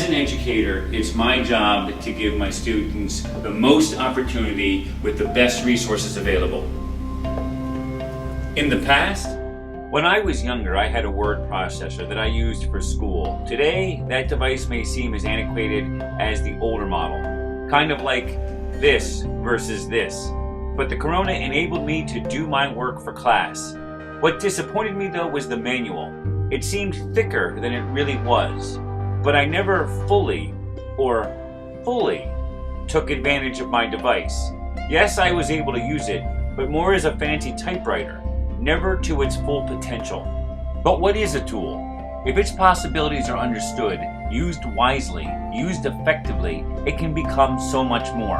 an educator, it's my job to give my students the most opportunity with the best resources available. In the past, when I was younger, I had a word processor that I used for school. Today, that device may seem as antiquated as the older model, kind of like this versus this. But the Corona enabled me to do my work for class. What disappointed me though was the manual. It seemed thicker than it really was, but I never fully took advantage of my device. Yes, I was able to use it, but more as a fancy typewriter, never to its full potential. But what is a tool? If its possibilities are understood, used wisely, used effectively, it can become so much more.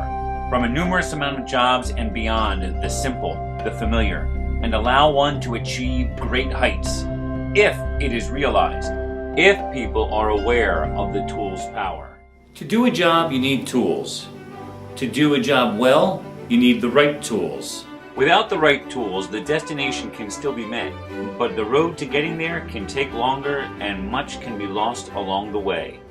From a numerous amount of jobs and beyond the simple, the familiar, and allow one to achieve great heights, if it is realized, if people are aware of the tool's power. To do a job, you need tools. To do a job well, you need the right tools. Without the right tools, the destination can still be met, but the road to getting there can take longer and much can be lost along the way.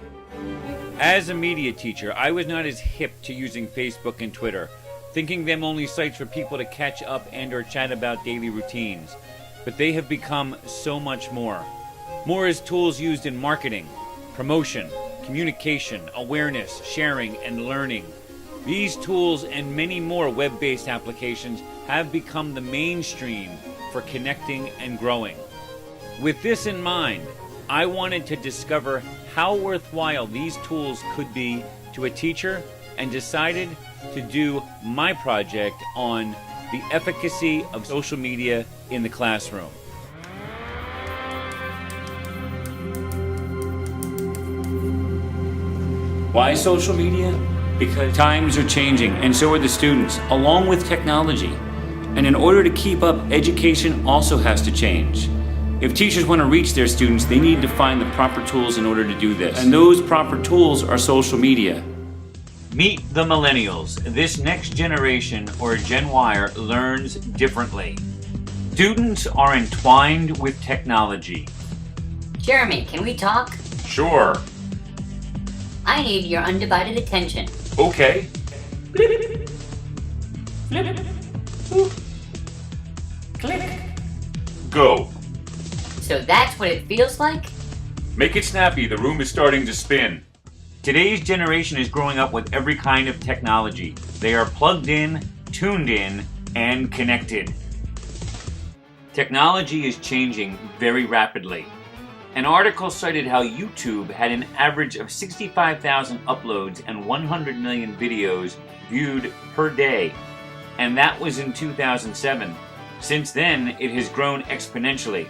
As a media teacher, I was not as hip to using Facebook and Twitter, thinking them only sites for people to catch up and or chat about daily routines. But they have become so much more. More as tools used in marketing, promotion, communication, awareness, sharing, and learning. These tools and many more web-based applications have become the mainstream for connecting and growing. With this in mind, I wanted to discover how worthwhile these tools could be to a teacher and decided to do my project on the efficacy of social media in the classroom. Why social media? Because times are changing and so are the students, along with technology. And in order to keep up, education also has to change. If teachers want to reach their students, they need to find the proper tools in order to do this. And those proper tools are social media. Meet the millennials. This next generation, or Gen Y, learns differently. Students are entwined with technology. Jeremy, can we talk? Sure. I need your undivided attention. Okay. Flip. Flip. Boop. Click. Go. So that's what it feels like? Make it snappy, the room is starting to spin. Today's generation is growing up with every kind of technology. They are plugged in, tuned in, and connected. Technology is changing very rapidly. An article cited how YouTube had an average of 65,000 uploads and 100 million videos viewed per day. And that was in 2007. Since then, it has grown exponentially.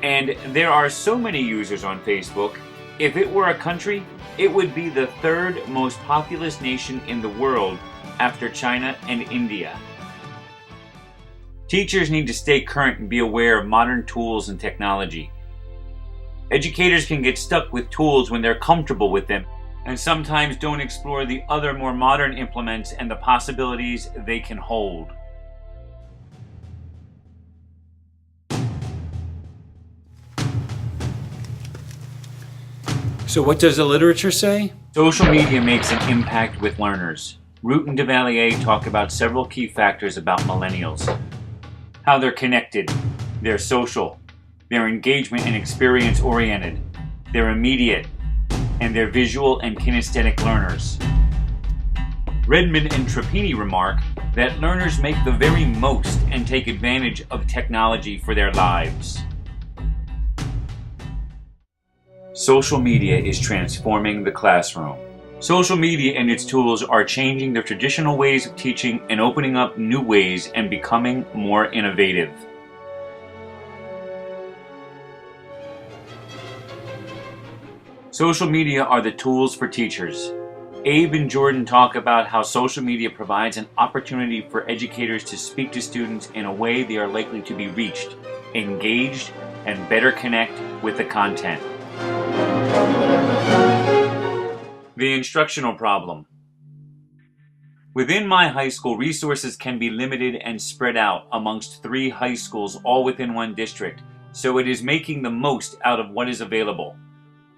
And there are so many users on Facebook, if it were a country, it would be the third most populous nation in the world after China and India. Teachers need to stay current and be aware of modern tools and technology. Educators can get stuck with tools when they're comfortable with them, and sometimes don't explore the other more modern implements and the possibilities they can hold. So what does the literature say? Social media makes an impact with learners. Root and DeValier talk about several key factors about millennials. How they're connected, they're social, they're engagement and experience oriented, they're immediate, and they're visual and kinesthetic learners. Redmond and Trapini remark that learners make the very most and take advantage of technology for their lives. Social media is transforming the classroom. Social media and its tools are changing the traditional ways of teaching and opening up new ways and becoming more innovative. Social media are the tools for teachers. Abe and Jordan talk about how social media provides an opportunity for educators to speak to students in a way they are likely to be reached, engaged, and better connect with the content. The instructional problem. Within my high school, resources can be limited and spread out amongst 3 high schools all within one district, so it is making the most out of what is available.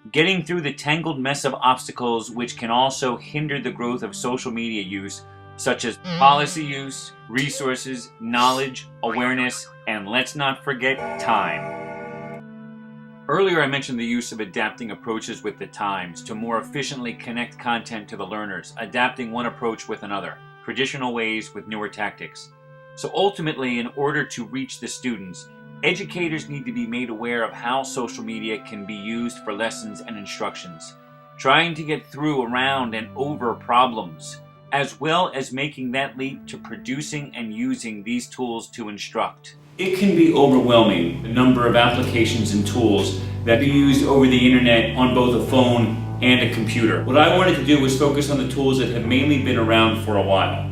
getting through the tangled mess of obstacles which can also hinder the growth of social media use, such as policy use, resources, knowledge, awareness, and let's not forget time. Earlier I mentioned the use of adapting approaches with the times to more efficiently connect content to the learners, adapting one approach with another, traditional ways with newer tactics. So ultimately, in order to reach the students, educators need to be made aware of how social media can be used for lessons and instructions, trying to get through, around, and over problems, as well as making that leap to producing and using these tools to instruct. It can be overwhelming, the number of applications and tools that be used over the internet on both a phone and a computer. What I wanted to do was focus on the tools that have mainly been around for a while,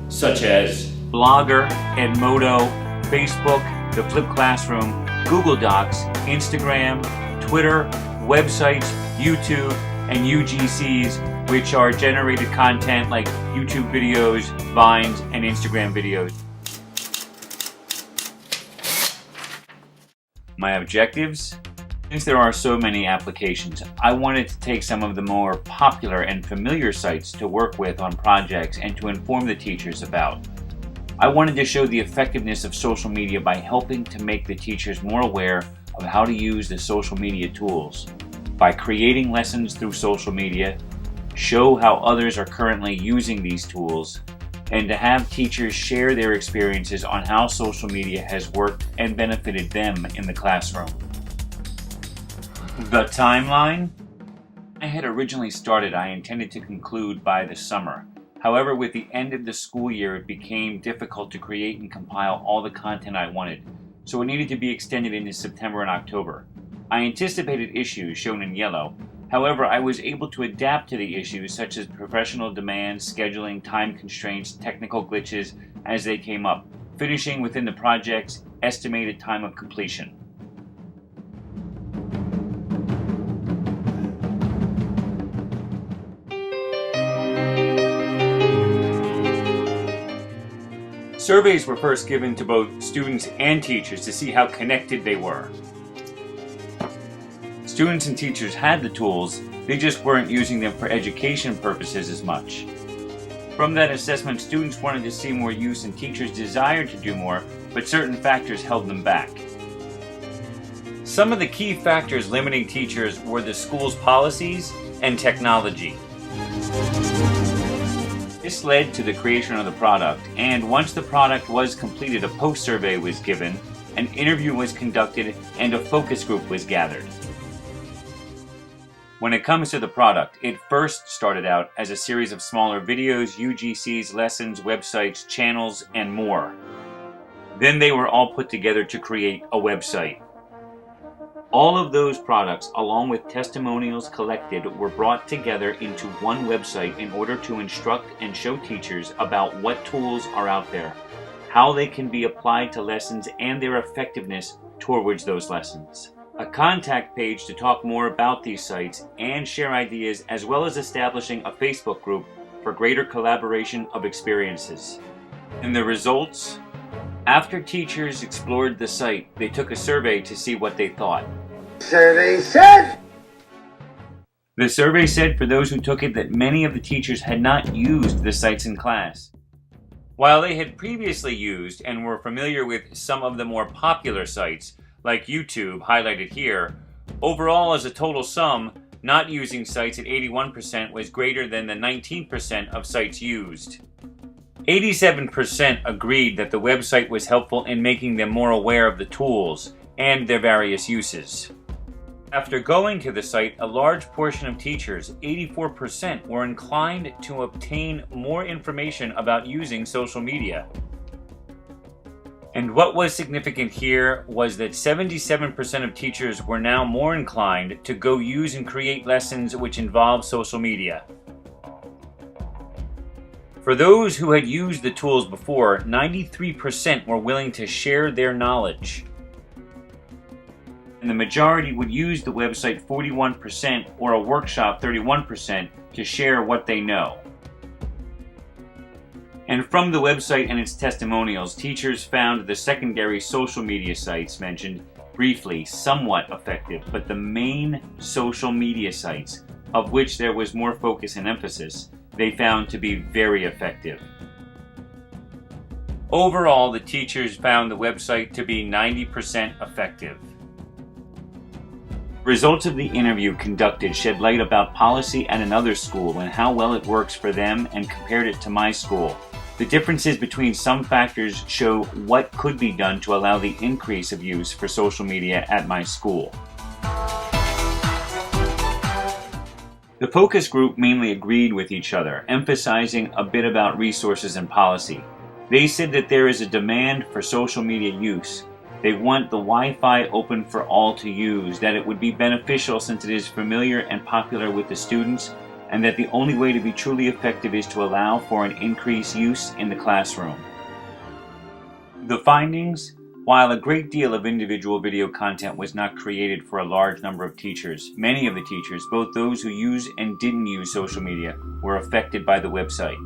such as Blogger, Edmodo, Facebook, the Flipped Classroom, Google Docs, Instagram, Twitter, websites, YouTube, and UGCs, which are generated content like YouTube videos, Vines, and Instagram videos. My objectives? Since there are so many applications, I wanted to take some of the more popular and familiar sites to work with on projects and to inform the teachers about. I wanted to show the effectiveness of social media by helping to make the teachers more aware of how to use the social media tools, by creating lessons through social media, show how others are currently using these tools, and to have teachers share their experiences on how social media has worked and benefited them in the classroom. The timeline? I had originally started I intended to conclude by the summer. However, with the end of the school year, it became difficult to create and compile all the content I wanted, so it needed to be extended into September and October. I anticipated issues shown in yellow. However, I was able to adapt to the issues such as professional demands, scheduling, time constraints, technical glitches as they came up, finishing within the project's estimated time of completion. Surveys were first given to both students and teachers to see how connected they were. Students and teachers had the tools, they just weren't using them for education purposes as much. From that assessment, students wanted to see more use and teachers desired to do more, but certain factors held them back. Some of the key factors limiting teachers were the school's policies and technology. This led to the creation of the product, and once the product was completed, a post-survey was given, an interview was conducted, and a focus group was gathered. When it comes to the product, it first started out as a series of smaller videos, UGCs, lessons, websites, channels, and more. Then they were all put together to create a website. All of those products, along with testimonials collected, were brought together into one website in order to instruct and show teachers about what tools are out there, how they can be applied to lessons, and their effectiveness towards those lessons. A contact page to talk more about these sites and share ideas, as well as establishing a Facebook group for greater collaboration of experiences. And the results? After teachers explored the site, they took a survey to see what they thought. Survey said? The survey said for those who took it that many of the teachers had not used the sites in class. While they had previously used and were familiar with some of the more popular sites, like YouTube, highlighted here, overall as a total sum, not using sites at 81% was greater than the 19% of sites used. 87% agreed that the website was helpful in making them more aware of the tools and their various uses. After going to the site, a large portion of teachers, 84%, were inclined to obtain more information about using social media. And what was significant here was that 77% of teachers were now more inclined to go use and create lessons which involve social media. For those who had used the tools before, 93% were willing to share their knowledge. And the majority would use the website 41% or a workshop 31% to share what they know. And from the website and its testimonials, teachers found the secondary social media sites mentioned briefly, somewhat effective, but the main social media sites, of which there was more focus and emphasis, they found to be very effective. Overall, the teachers found the website to be 90% effective. Results of the interview conducted shed light about policy at another school and how well it works for them, and compared it to my school. The differences between some factors show what could be done to allow the increase of use for social media at my school. The focus group mainly agreed with each other, emphasizing a bit about resources and policy. They said that there is a demand for social media use. They want the Wi-Fi open for all to use, that it would be beneficial since it is familiar and popular with the students, and that the only way to be truly effective is to allow for an increased use in the classroom. The findings: while a great deal of individual video content was not created for a large number of teachers, many of the teachers, both those who use and didn't use social media, were affected by the website.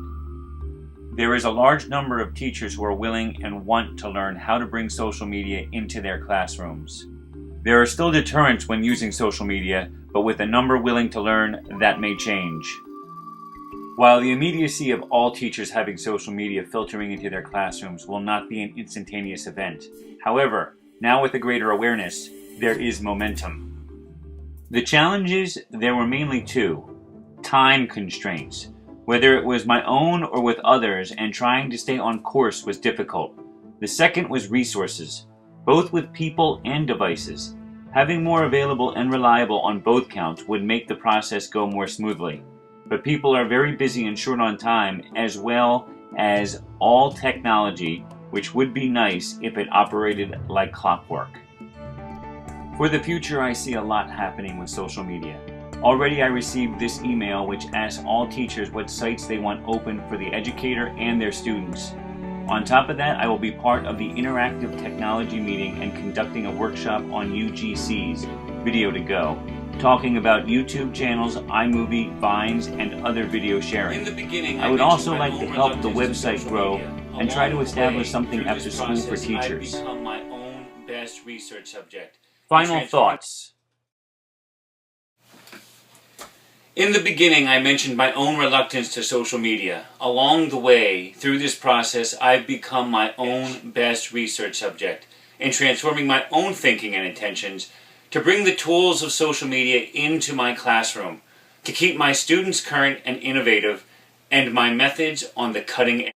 There is a large number of teachers who are willing and want to learn how to bring social media into their classrooms. There are still deterrents when using social media, but with a number willing to learn, that may change. While the immediacy of all teachers having social media filtering into their classrooms will not be an instantaneous event, however, now with a greater awareness, there is momentum. The challenges, there were mainly two: time constraints. Whether it was my own or with others, and trying to stay on course was difficult. The second was resources, both with people and devices. Having more available and reliable on both counts would make the process go more smoothly. But people are very busy and short on time, as well as all technology, which would be nice if it operated like clockwork. For the future, I see a lot happening with social media. Already I received this email which asks all teachers what sites they want open for the educator and their students. On top of that, I will be part of the interactive technology meeting and conducting a workshop on UGC's Video to Go, talking about YouTube channels, iMovie, Vines, and other video sharing. I would also like to help the website grow and try to establish something after school for teachers. I've become my own best research subject. Final thoughts. In the beginning, I mentioned my own reluctance to social media. Along the way, through this process, I've become my own best research subject in transforming my own thinking and intentions to bring the tools of social media into my classroom, to keep my students current and innovative, and my methods on the cutting edge.